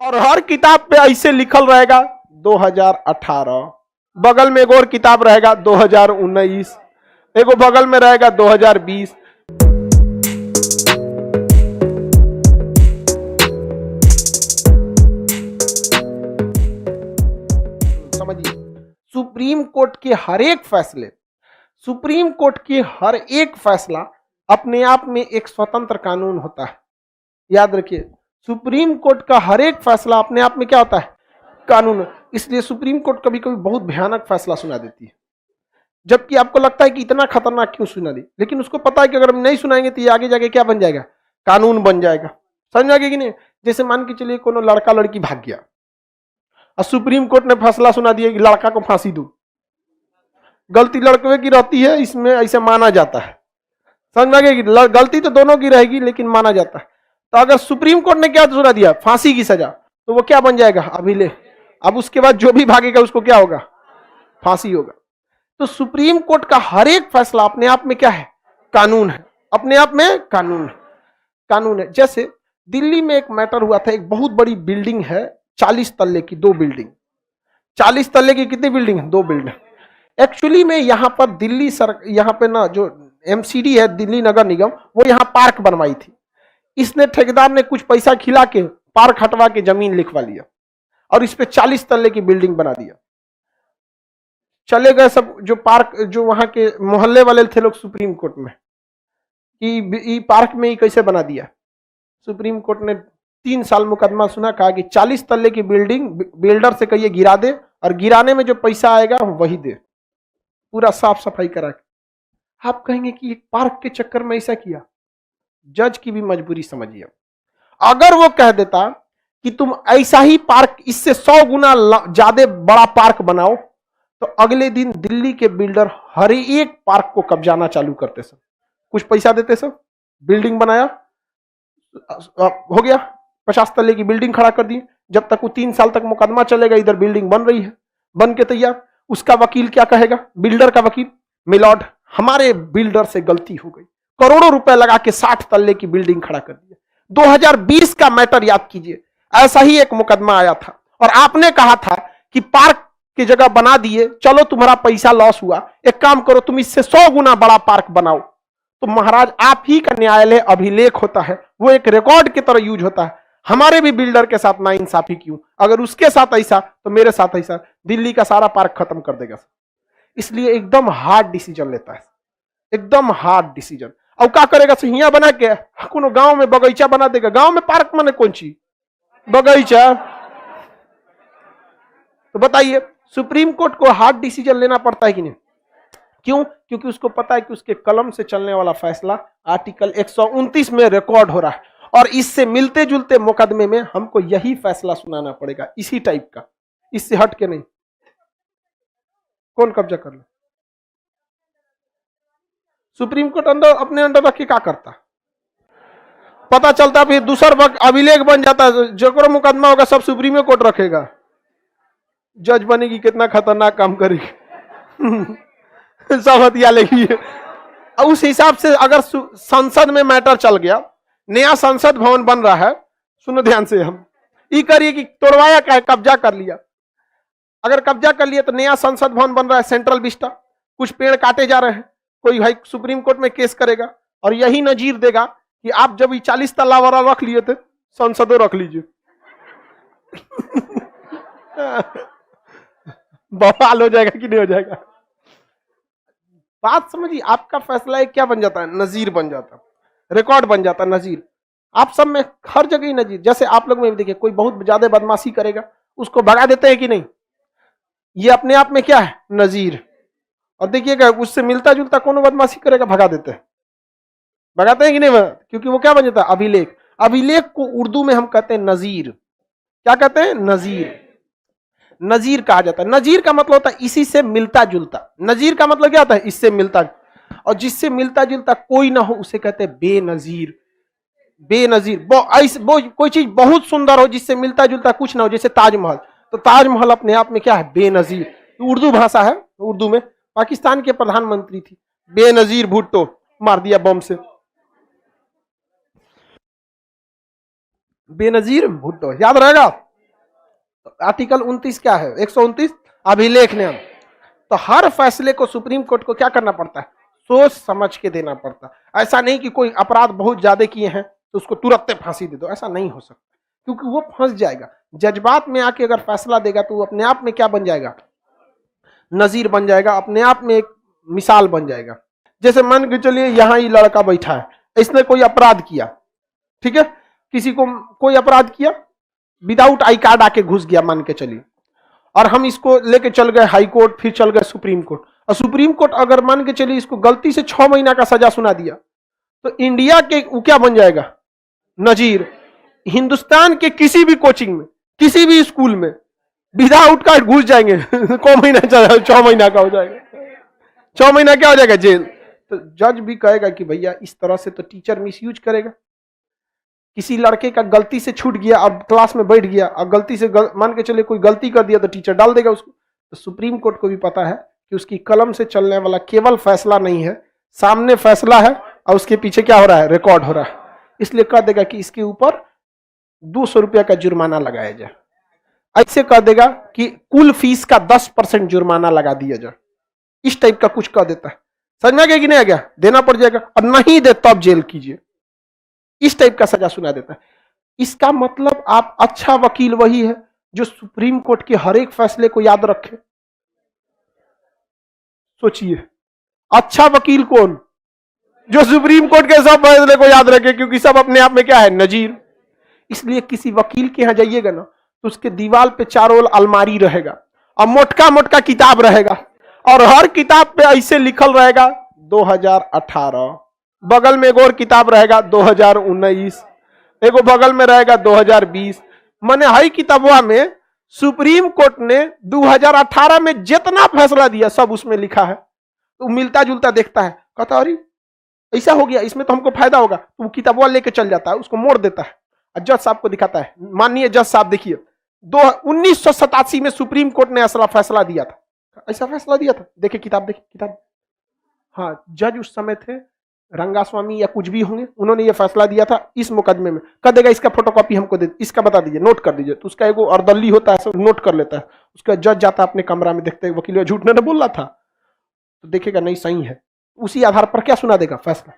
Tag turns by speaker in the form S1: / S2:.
S1: और हर किताब पे ऐसे लिखल रहेगा 2018, बगल में एक और किताब रहेगा 2019, एगो बगल में रहेगा 2020। समझिए, सुप्रीम कोर्ट के हर एक फैसले, सुप्रीम कोर्ट के हर एक फैसला अपने आप में एक स्वतंत्र कानून होता है। याद रखिए, सुप्रीम कोर्ट का हर एक फैसला अपने आप में क्या होता है? कानून। इसलिए सुप्रीम कोर्ट कभी कभी बहुत भयानक फैसला सुना देती है, जबकि आपको लगता है कि इतना खतरनाक क्यों सुना दी, लेकिन उसको पता है कि अगर हम नहीं सुनाएंगे तो ये आगे जाके क्या बन जाएगा? कानून बन जाएगा। समझ आगे कि नहीं? जैसे मान के चलिए कोनो लड़का लड़की भाग गया और सुप्रीम कोर्ट ने फैसला सुना दिया कि लड़का को फांसी दो, गलती लड़के की रहती है, इसमें ऐसे माना जाता है। समझ में आ गया कि गलती तो दोनों की रहेगी लेकिन माना जाता है। तो अगर सुप्रीम कोर्ट ने क्या सुना दिया? फांसी की सजा, तो वो क्या बन जाएगा? अभिलेख। अब उसके बाद जो भी भागेगा उसको क्या होगा? फांसी होगा। तो सुप्रीम कोर्ट का हर एक फैसला अपने आप में क्या है? कानून है। अपने आप में कानून है, कानून है। जैसे दिल्ली में एक मैटर हुआ था, एक बहुत बड़ी बिल्डिंग है 40 तल्ले की, 2 बिल्डिंग। 40 तल्ले की कितनी बिल्डिंग है? 2 बिल्डिंग। एक्चुअली में यहां पर दिल्ली यहां पे ना जो एमसीडी है, दिल्ली नगर निगम, वो यहां पार्क बनवाई थी। इसने ठेकेदार ने कुछ पैसा खिला के पार्क हटवा के जमीन लिखवा लिया और इस पे 40 तल्ले की बिल्डिंग बना दिया। चले गए सब जो पार्क, जो वहां के मोहल्ले वाले थे लोग सुप्रीम कोर्ट में कि पार्क में ही कैसे बना दिया। सुप्रीम कोर्ट ने 3 साल मुकदमा सुना, कहा कि 40 तल्ले की बिल्डिंग बिल्डर से कहिए गिरा दे और गिराने में जो पैसा आएगा वही दे, पूरा साफ सफाई करा के। आप कहेंगे कि एक पार्क के चक्कर में ऐसा किया। जज की भी मजबूरी समझिए। अगर वो कह देता कि तुम ऐसा ही पार्क इससे 100 गुना ज्यादा बड़ा पार्क बनाओ, तो अगले दिन दिल्ली के बिल्डर हर एक पार्क को कब्जाना चालू करते सब, कुछ पैसा देते सब, बिल्डिंग बनाया, हो गया 50 तल्ले की बिल्डिंग खड़ा कर दी। जब तक वो 3 साल तक मुकदमा चलेगा, इधर बिल्डिंग बन रही है, बन के तैयार। उसका वकील क्या कहेगा? बिल्डर का वकील, मिलॉर्ड हमारे बिल्डर से गलती हो गई, करोड़ों रुपए लगा के 60 तल्ले की बिल्डिंग खड़ा कर दिया। 2020 का मैटर याद कीजिए, ऐसा ही एक मुकदमा आया था और आपने कहा था कि पार्क की जगह बना दिए, चलो तुम्हारा पैसा लॉस हुआ, एक काम करो तुम इससे 100 गुना बड़ा पार्क बनाओ। तो महाराज आप ही का न्यायालय अभिलेख होता है, वो एक रिकॉर्ड की तरह यूज होता है। हमारे भी बिल्डर के साथ नाइंसाफी क्यों? अगर उसके साथ ऐसा तो मेरे साथ ऐसा, दिल्ली का सारा पार्क खत्म कर देगा। इसलिए एकदम हार्ड डिसीजन लेता है, एकदम हार्ड डिसीजन। अब क्या करेगा? सहिया बना के कोनो गांव में बगीचा बना देगा। गांव में पार्क माने कौन चीज? बगीचा। तो बताइए, सुप्रीम कोर्ट को हार्ड डिसीजन लेना पड़ता है कि नहीं? क्यों? क्योंकि उसको पता है कि उसके कलम से चलने वाला फैसला आर्टिकल 129 में रिकॉर्ड हो रहा है और इससे मिलते जुलते मुकदमे में हमको यही फैसला सुनाना पड़ेगा, इसी टाइप का, इससे हट के नहीं। कौन कब्जा कर ले? सुप्रीम कोर्ट अंदर अपने अंडर रख के क्या करता? पता चलता फिर दूसर वक्त अभिलेख बन जाता है, जो मुकदमा होगा सब सुप्रीम कोर्ट रखेगा। जज बनेगी, कितना खतरनाक काम करेगी। सब हथिया लेगी। उस हिसाब से अगर संसद में मैटर चल गया, नया संसद भवन बन रहा है, सुनो ध्यान से, हम ये करिए कि तोड़वाया क्या है? कब्जा कर लिया। अगर कब्जा कर लिया तो नया संसद भवन बन रहा है सेंट्रल विस्टा, कुछ पेड़ काटे जा रहे हैं, कोई भाई सुप्रीम कोर्ट में केस करेगा और यही नजीर देगा कि आप जब 40 तल्ला वाला रख लिए थे, संसदों रख लीजिए। बवाल हो जाएगा कि नहीं हो जाएगा? बात समझिए, आपका फैसला एक क्या बन जाता है? नजीर बन जाता है, रिकॉर्ड बन जाता है, नजीर। आप सब में हर जगह ही नजीर। जैसे आप लोग में भी देखिए, कोई बहुत ज्यादा बदमाशी करेगा, उसको भगा देते हैं कि नहीं? ये अपने आप में क्या है? नजीर। और देखिएगा उससे मिलता जुलता कौन बदमाशी करेगा, भगा देते हैं। भगाते हैं कि नहीं? क्योंकि वो क्या बन जाता है? अभिलेख। अभिलेख को उर्दू में हम कहते हैं नजीर। क्या कहते हैं? नजीर। नजीर कहा जाता है। नजीर का मतलब होता है इसी से मिलता जुलता। नजीर का मतलब क्या होता है? इससे मिलता, और जिससे मिलता जुलता कोई ना हो उसे कहते हैं बेनजीर। बेनजीर कोई चीज बहुत सुंदर हो जिससे मिलता जुलता कुछ ना हो, जैसे ताजमहल। तो ताजमहल अपने आप में क्या है? बेनजीर। उर्दू भाषा है, उर्दू में पाकिस्तान के प्रधानमंत्री थी बेनजीर भुट्टो, मार दिया बम से। बेनजीर भुट्टो, याद रहेगा। तो आर्टिकल 29 क्या है, 129 अभिलेख नियम। तो हर फैसले को सुप्रीम कोर्ट को क्या करना पड़ता है, सोच समझ के देना पड़ता है। ऐसा नहीं कि कोई अपराध बहुत ज्यादा किए हैं तो उसको तुरंत फांसी दे दो, ऐसा नहीं हो सकता, क्योंकि वो फंस जाएगा। जज्बात में आके अगर फैसला देगा तो वो अपने आप में क्या बन जाएगा, नजीर बन जाएगा, अपने आप में एक मिसाल बन जाएगा। जैसे मान के चलिए यहाँ ये लड़का बैठा है, इसने कोई अपराध किया, ठीक है, किसी को कोई अपराध किया, विदाउट आई कार्ड आके घुस गया मान के चलिए, और हम इसको लेके चल गए हाई कोर्ट, फिर चल गए सुप्रीम कोर्ट, और सुप्रीम कोर्ट अगर मान के चलिए इसको गलती से 6 महीना का सजा सुना दिया, तो इंडिया के वो क्या बन जाएगा, नजीर। हिंदुस्तान के किसी भी कोचिंग में, किसी भी स्कूल में विदाउट कार्ड घुस जाएंगे को महीना, 6 महीना का हो जाएगा, 6 महीना क्या हो जाएगा, जेल। तो जज भी कहेगा कि भैया इस तरह से तो टीचर मिसयूज करेगा। किसी लड़के का गलती से छूट गया, अब क्लास में बैठ गया, अब गलती से मान के चले कोई गलती कर दिया तो टीचर डाल देगा उसको। तो सुप्रीम कोर्ट को भी पता है कि उसकी कलम से चलने वाला केवल फैसला नहीं है, सामने फैसला है और उसके पीछे क्या हो रहा है, रिकॉर्ड हो रहा है। इसलिए कह देगा कि इसके ऊपर 200 रुपया का जुर्माना लगाया जाए, ऐसे कह देगा कि कुल फीस का 10% जुर्माना लगा दिया जाए, इस टाइप का कुछ कह देता है। समझ में आ गया कि नहीं आ गया, देना पड़ जाएगा, और नहीं दे तब जेल कीजिए, इस टाइप का सजा सुना देता है। इसका मतलब आप अच्छा वकील वही है जो सुप्रीम कोर्ट के हर एक फैसले को याद रखे। सोचिए, अच्छा वकील कौन, जो सुप्रीम कोर्ट के सब फैसले को याद रखे, क्योंकि सब अपने आप में क्या है, नजीर। इसलिए किसी वकील के यहां जाइएगा ना तो उसके दीवार पे चारों ओर अलमारी रहेगा और मोटका मोटका किताब रहेगा, और हर किताब पे ऐसे लिखल रहेगा 2018, बगल में एक और किताब रहेगा 2019, एगो बगल में रहेगा 2020। माने हई किताबवा में सुप्रीम कोर्ट ने 2018 में जितना फैसला दिया सब उसमें लिखा है। तो मिलता जुलता देखता है, कहता अरे ऐसा हो गया, इसमें तो हमको फायदा होगा, तो वो किताबवा लेके चल जाता है, उसको मोड़ देता है और जज साहब को दिखाता है, माननीय जज साहब देखिए 1987 में सुप्रीम कोर्ट ने ऐसा फैसला दिया था, ऐसा फैसला दिया था, देखिए किताब, देखिए किताब। हाँ, जज उस समय थे रंगास्वामी या कुछ भी होंगे, उन्होंने ये फैसला दिया था इस मुकदमे में। कह देगा इसका फोटोकॉपी हमको दे, इसका बता दीजिए, नोट कर दीजिए। तो उसका एगो अर्दली होता है, सब नोट कर लेता है। उसका जज जाता है अपने कमरा में, देखते वकील झूठ नहीं बोल रहा था, तो देखेगा नहीं सही है, उसी आधार पर क्या सुना देगा, फैसला।